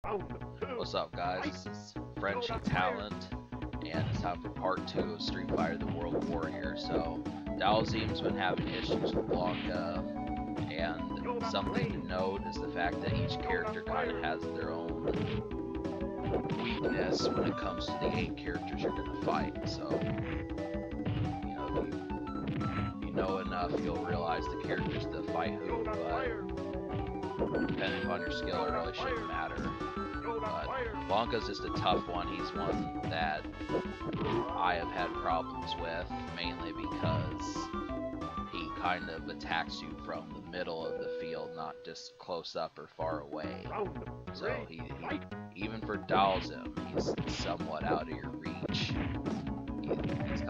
What's up, guys? This is Frenchy Talent, and it's time for part 2 of Street Fighter: The World Warrior. So, Dhalsim's been having issues with Blanka, and something to note is the fact that each character kind of has their own weakness when it comes to the 8 characters you're going to fight. So, if you know enough, you'll realize the characters that fight who, but depending upon your skill, it really shouldn't matter. But Blanka's just a tough one. He's one that I have had problems with, mainly because he kind of attacks you from the middle of the field, not just close up or far away. So he even for Dhalsim, he's somewhat out of your reach. He's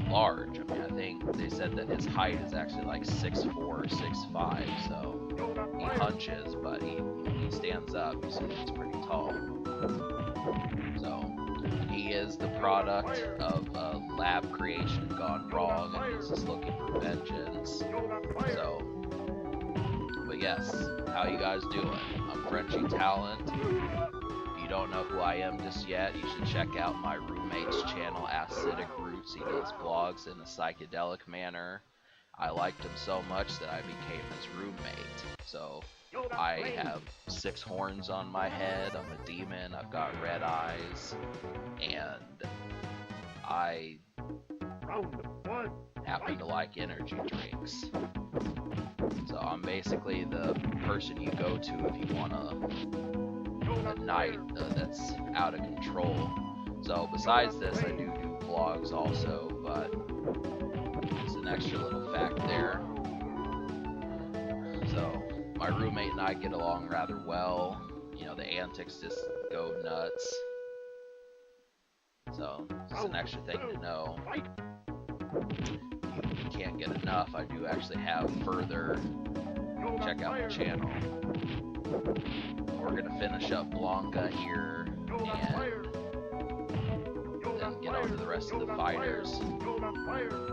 large. I mean, I think they said that his height is actually like 6'4" or 6'5", so he punches, but he stands up. You see, he's pretty tall. So he is the product of a lab creation gone wrong, and he's just looking for vengeance. So, but yes, how you guys doing? I'm Frenchy Talent. If you don't know who I am just yet, you should check out my roommate's channel, Acidic Roots. He does vlogs in a psychedelic manner. I liked him so much that I became his roommate. So I have 6 horns on my head, I'm a demon, I've got red eyes, and I happen to like energy drinks. So I'm basically the person you go to if you want a night that's out of control. So besides this, I do vlogs also, but it's an extra little fact there. So my roommate and I get along rather well. You know, the antics just go nuts. So it's an extra thing to know. You can't get enough. I do actually have further. Check out my channel. We're gonna finish up Blanka here and then get on to the rest of the fighters.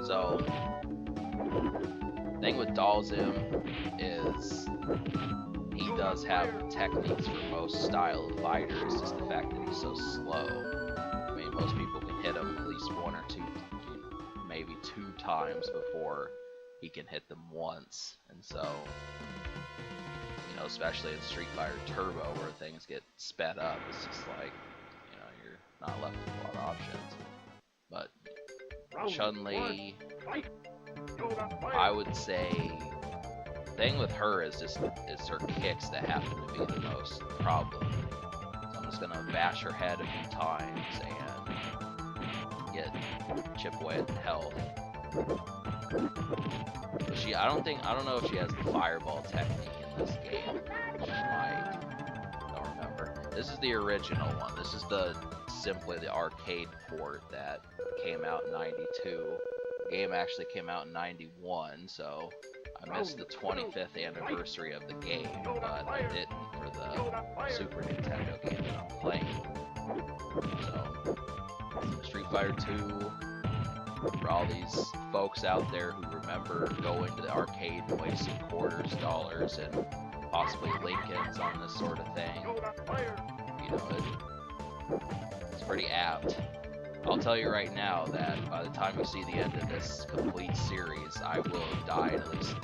So, the thing with Dhalsim is he does have techniques for most style of fighters, just the fact that he's so slow. I mean, most people can hit him at least 1 or 2, maybe 2 times before he can hit them once. And so, you know, especially in Street Fighter Turbo where things get sped up, it's just like, you know, you're not left with a lot of options. But Chun-Li, I would say, the thing with her is her kicks that happen to be the most problem. So I'm just gonna bash her head a few times and chip away at the health. I don't know if she has the fireball technique in this game. She might. Don't remember. This is the original one. This is simply the arcade port that came out in '92. The game actually came out in '91, so I missed the 25th anniversary of the game, but I didn't for the Super Nintendo game that I'm playing. So, Street Fighter 2, for all these folks out there who remember going to the arcade and wasting quarters, dollars, and possibly Lincolns on this sort of thing, you know, it's pretty apt. I'll tell you right now that by the time you see the end of this complete series, I will have died at least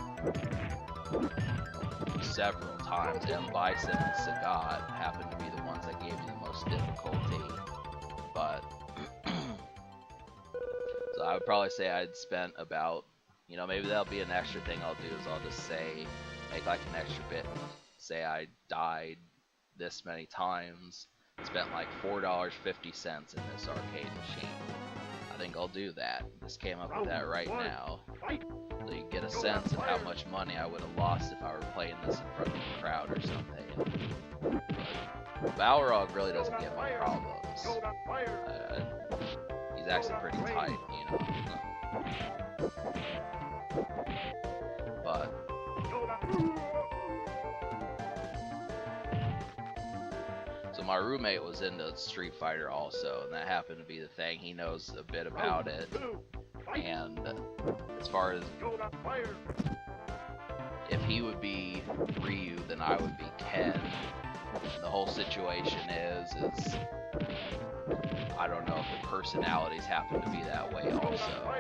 several times. M. Bison and Sagat happen to be the ones that gave me the most difficulty, but so I would probably say I'd spent about, you know, maybe that'll be an extra thing I'll do is I'll just say, make like an extra bit, say I died this many times, spent like $4.50 in this arcade machine. I think I'll do that. Just came up with that right now. So you get a sense of how much money I would have lost if I were playing this in front of a crowd or something. But Balrog really doesn't get my problems. He's actually pretty tight, you know. But so my roommate was into Street Fighter also, and that happened to be the thing. He knows a bit about it. And as far as if he would be Ryu, then I would be Ken. The whole situation is I don't know if the personalities happen to be that way also.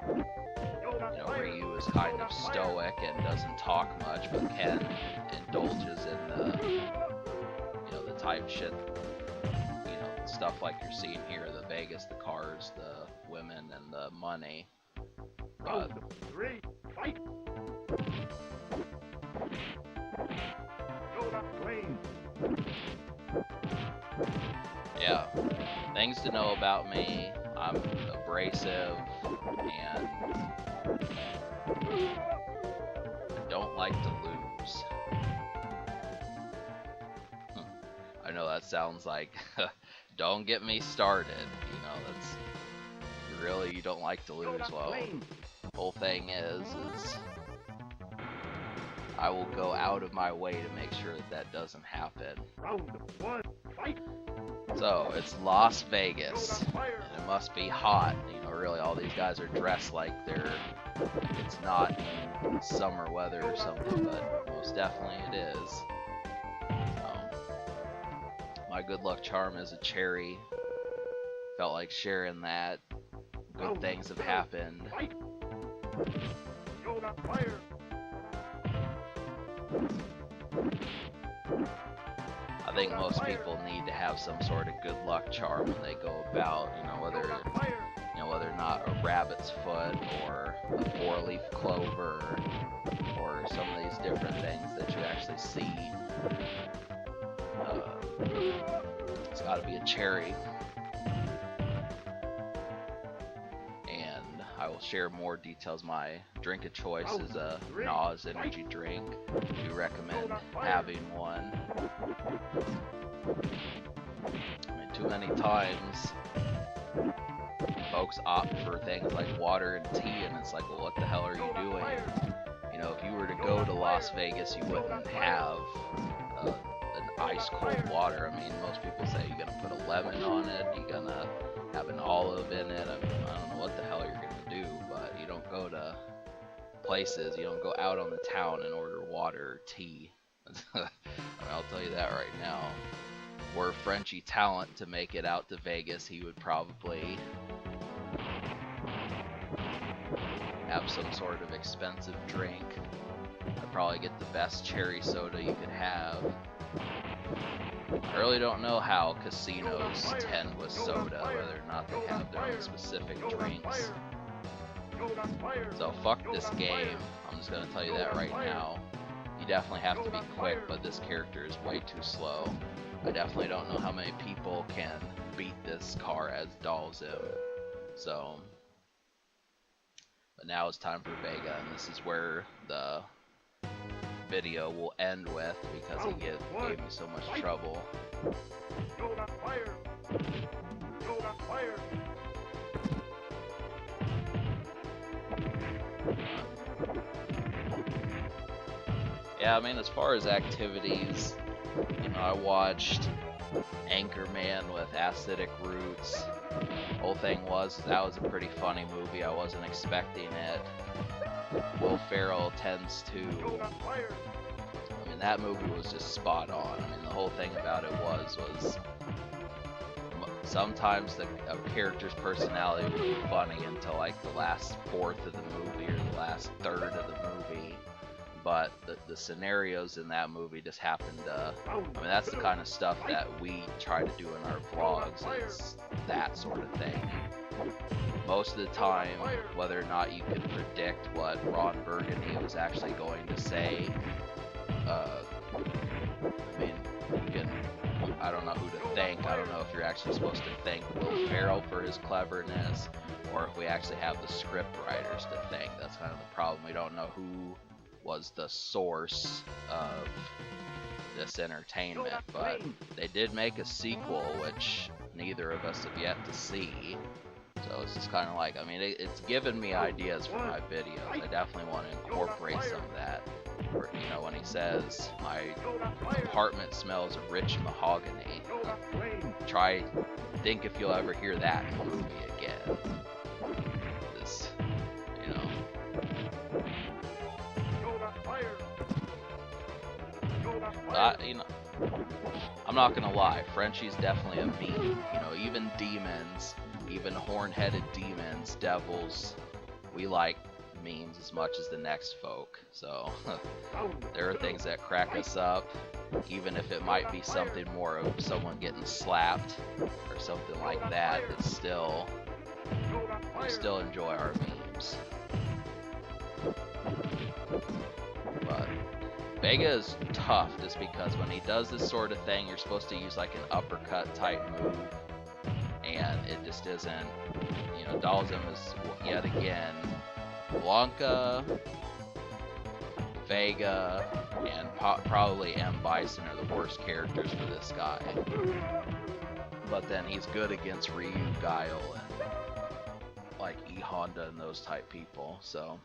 You know, Ryu is kind of stoic and doesn't talk much, but Ken indulges in the, you know, the type shit, you know, stuff like you're seeing here, the Vegas, the cars, the women, and the money. But yeah, things to know about me. I'm abrasive and I don't like to lose. I know that sounds like don't get me started, you know, that's really, you don't like to lose. Well, whole thing is I will go out of my way to make sure that that doesn't happen. So it's Las Vegas, and it must be hot. You know, really, all these guys are dressed like it's not summer weather or something, but most definitely it is. My good luck charm is a cherry. Felt like sharing that. Good things have happened. I think most people need to have some sort of good luck charm when they go about, you know, whether or not a rabbit's foot or a 4-leaf clover or some of these different things that you actually see. It's got to be a cherry. And I will share more details. My drink of choice is a NOS energy drink. I do recommend having one. I mean, too many times folks opt for things like water and tea, and it's like, well, what the hell are you doing? You know, if you were to go to Las Vegas, you wouldn't have an ice cold water. I mean, most people say you're gonna put a lemon on it, you're gonna have an olive in it. I mean, I don't know what the hell you're gonna do, but you don't go to places, you don't go out on the town and order water or tea. I mean, I'll tell you that right now. Were Frenchie Talent to make it out to Vegas, he would probably have some sort of expensive drink. I'd probably get the best cherry soda you could have. I really don't know how casinos tend with soda, whether or not they have their own specific drinks. So fuck this game, I'm just gonna tell you that right now. You definitely have to be quick, but this character is way too slow. I definitely don't know how many people can beat this car as Dhalsim. So, but now it's time for Vega, and this is where the video will end with, because he gave me so much trouble. Yeah, I mean, as far as activities, you know, I watched Anchorman with Acidic Roots. Whole thing was, that was a pretty funny movie. I wasn't expecting it. Will Ferrell tends to, I mean, that movie was just spot on. I mean, the whole thing about it was sometimes a character's personality would be funny until like the last fourth of the movie or the last third of the movie. But the scenarios in that movie just happened to, I mean, that's the kind of stuff that we try to do in our vlogs, is that sort of thing. Most of the time, whether or not you can predict what Ron Burgundy was actually going to say, I mean, you can, I don't know who to thank. I don't know if you're actually supposed to thank Will Ferrell for his cleverness, or if we actually have the script writers to thank. That's kind of the problem. We don't know who was the source of this entertainment, but they did make a sequel, which neither of us have yet to see. So it's just kind of like, I mean, it's given me ideas for my videos. I definitely want to incorporate some of that. Or, you know, when he says, my apartment smells of rich mahogany, think if you'll ever hear that in the movie again. This, you know. You know, I'm not gonna lie, Frenchie's definitely a meme. You know, even demons, even horn-headed demons, devils, we like memes as much as the next folk. So there are things that crack us up, even if it might be something more of someone getting slapped or something like that. It's still, we still enjoy our memes. But Vega is tough just because when he does this sort of thing, you're supposed to use like an uppercut type move, and it just isn't. You know, Dhalsim is yet again Blanka, Vega, and probably M. Bison are the worst characters for this guy. But then he's good against Ryu, Guile, and like E Honda and those type people. So